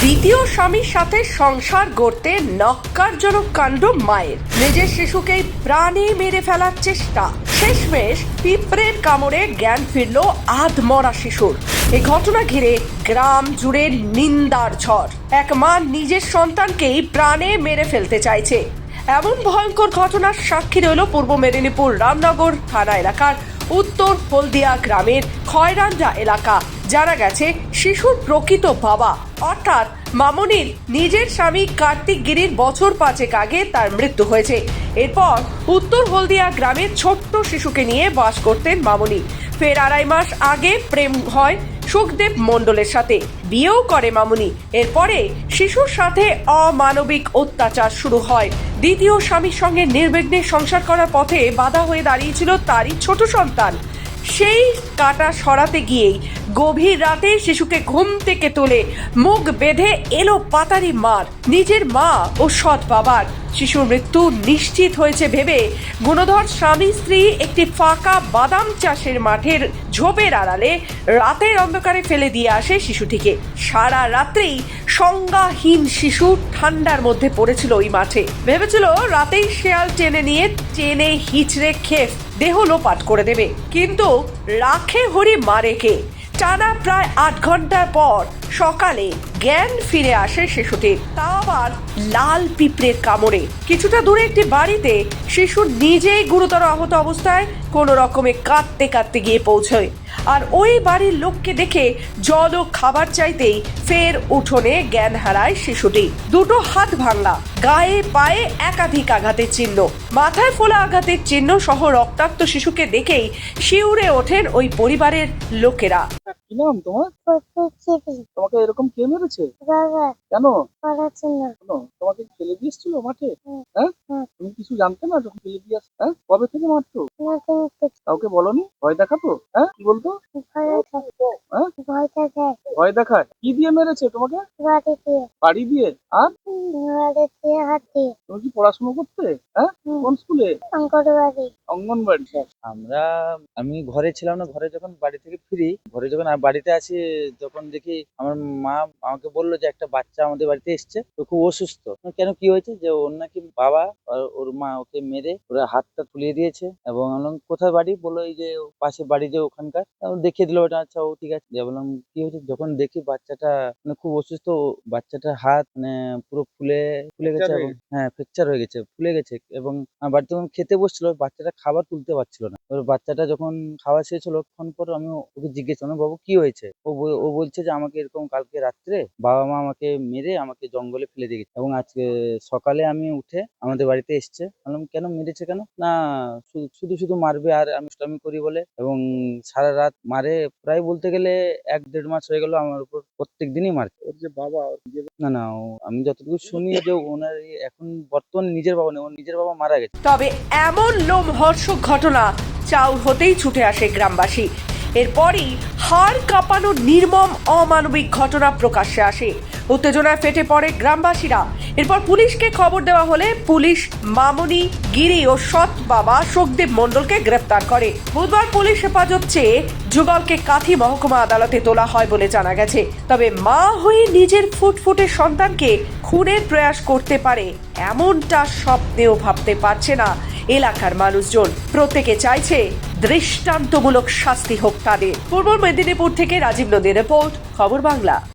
দ্বিতীয় স্বামীর সাথে সংসার গড়তে ন্যক্কারজনক কাণ্ড মায়ের। নিজের শিশুকেই প্রাণে মেরে ফেলার চেষ্টা, শেষমেশ পিঁপড়ের কামড়ে জ্ঞান ফিরল আধমরা শিশুর। এই ঘটনা ঘিরে গ্রাম জুড়ে নিন্দার ঝড়। এক মা নিজের সন্তানকেই প্রাণে মেরে ফেলতে চাইছে, এমন ভয়ঙ্কর ঘটনার সাক্ষী রইল পূর্ব মেদিনীপুর রামনগর থানা এলাকার উত্তর হলদিয়া গ্রামের খয়রান্ডা এলাকা। জানা গেছে, শিশুর প্রকৃত বাবা অর্থাৎ মামনির নিজের স্বামী কার্তিক গিরির বছর 5 আগে তার মৃত্যু হয়েছে। এরপর উত্তর হলদিয়া গ্রামের ছোট্ট শিশুকে নিয়ে বাস করতেন মামনি। ফের 2.5 মাস আগে প্রেম হয় সুখদেব মণ্ডলের সাথে, বিয়েও করে মামনি। এরপরে শিশুর সাথে অমানবিক অত্যাচার শুরু হয়। দ্বিতীয় স্বামীর সঙ্গে নির্বিঘ্নে সংসার করার পথে বাধা হয়ে দাঁড়িয়েছিল তারই ছোট সন্তান। সেই কাটা সরাতে গিয়েই গভীর রাতে শিশুকে ঘুম থেকে তুলে মুখ বেঁধে এলো পাতারি মার, নিজের মা ও সৎ বাবার। শিশুর মৃত্যু নিশ্চিত হয়েছে ভেবে গুণধর স্বামী স্ত্রী একটি ফাঁকা বাদাম চাষের মাঠের ঝোপের আড়ালে রাতের অন্ধকারে ফেলে দিয়ে আসে শিশুটিকে। সারা রাত্রেই সংজ্ঞাহীন শিশু ঠান্ডার মধ্যে পড়েছিল ওই মাঠে। ভেবেছিল রাতেই শেয়াল টেনে হিচড়ে খেয়ে দেহ লোপাট করে দেবে, কিন্তু রাখে হরি মারে কে। টানা প্রায় 8 ঘন্টা পর সকালে জ্ঞান ফিরে আসে শিশুটির, তা আবার লাল পিঁপড়ের কামড়ে। কিছুটা দূরে একটি বাড়িতে শিশু নিজেই গুরুতর আহত অবস্থায় কোনো রকমে কাঁদতে কাঁদতে গিয়ে পৌঁছয়। আর ওই বাড়ির লোককে দেখে জল ও খাবার চাইতেই ফের উঠোনে জ্ঞান হারায় শিশুটি। দুটো হাত ভাঙা, গায়ে পায়ে একাধিক আঘাতের চিহ্ন, মাথায় ফোলা আঘাতের চিহ্ন সহ রক্তাক্ত শিশুকে দেখেই শিউরে ওঠেন ওই পরিবারের লোকেরা। কি নাম তোমার? তোমাকে এরকম কে মেরেছে? বাবা কেন? পড়াচ্ছে না। শোনো, তোমাকে ফেলে দিয়ে এসেছিল মাঠে? হ্যাঁ, তুমি কিছু জানতে না যখন ফেলে দিয়ে আসছে? হ্যাঁ, কবে থেকে মারতো? কাউকে বলনি? ভয় দেখাতো? হ্যাঁ, কি বলতো? হ্যাঁ, ভয় দেখায়? কি দিয়ে মেরেছে তোমাকে? বাড়ি দিয়ে? আর হাত দিয়ে তুমি কি পড়াশোনা করতে? হ্যাঁ, কোন স্কুলে? অঙ্গনবাড়ি। অঙ্গনবাড়ি। আমি ঘরে ছিলাম না, ঘরে যখন বাড়ি থেকে ফিরি, ঘরে যখন বাড়িতে আছি, যখন দেখি আমার মা আমাকে বললো যে একটা বাচ্চা আমাদের বাড়িতে এসছে, তো খুব অসুস্থ। কেন, কি হয়েছে? যে ওর নাকি বাবা আর ওর মা ওকে মেরে ওরা হাতটা তুলিয়ে দিয়েছে। এবং আমি বললাম কোথায় বাড়ি? বললো এই যে পাশের বাড়ি যে ওখানকার। দেখিয়ে দিল ওটা। আচ্ছা, ও ঠিক আছে। দিয়ে বললাম কি হয়েছে? যখন দেখি বাচ্চাটা মানে খুব অসুস্থ, বাচ্চাটার হাত মানে পুরো ফুলে গেছে এবং হ্যাঁ ফ্র্যাকচার হয়ে গেছে, ফুলে গেছে। এবং আমার বাড়িতে যখন খেতে বসছিল, বাচ্চাটা খাবার তুলতে পারছিল না। ওর বাচ্চাটা যখন খাওয়া শেষ হলো, তখন পর আমি ওকে জিজ্ঞেস করলাম, বাবু কি হয়েছে? ও বলছে যে আমাকে এরকম কালকে রাত্রে বাবা মা আমাকে মেরে আমাকে জঙ্গলে ফেলে দিয়ে গেছে, এবং আজকে সকালে আমি উঠে আমাদের বাড়িতে এসছে। বললাম কেন মেরেছে? কেন না, শুধু মারবে আর আমি করি বলে, এবং সারা রাত মারে। প্রায় বলতে গেলে 1-1.5 মাস হয়ে গেল আমার উপর প্রত্যেক দিনই মারছে। ওর যে বাবা, না আমি যতটুকু শুনি যে ওনার এখন বর্তমানে নিজের বাবা নেই, ওর নিজের বাবা মারা গেছে। তবে এমন লোমহর্ষক ঘটনা চাউর হতেই ছুটে আসে গ্রামবাসী। এরপরই হাড় কাঁপানো নির্মম অমানবিক ঘটনা প্রকাশ্যে আসে। উত্তেজনায় ফেটে পড়ে গ্রামবাসীরা। এরপর পুলিশকে খবর দেওয়া হলে পুলিশ মামনি, গিরি ও সৎ বাবা সুখদেব মণ্ডলকে গ্রেফতার করে। বুধবার পুলিশ হেফাজত চেয়ে যুগলকে কাঁথি মহকুমা আদালতে তোলা হয় বলে জানা গেছে। তবে মা হয়ে নিজের ফুটফুটে সন্তানকে খুনের প্রয়াস করতে পারে এমনটা স্বপ্নেও ভাবতে পারছে না এলাকার মানুষজন। প্রত্যেকে চাইছে দৃষ্টান্তমূলক শাস্তি হোক তাদের। পূর্ব মেদিনীপুর থেকে রাজীব নদীর রিপোর্ট, খবর বাংলা।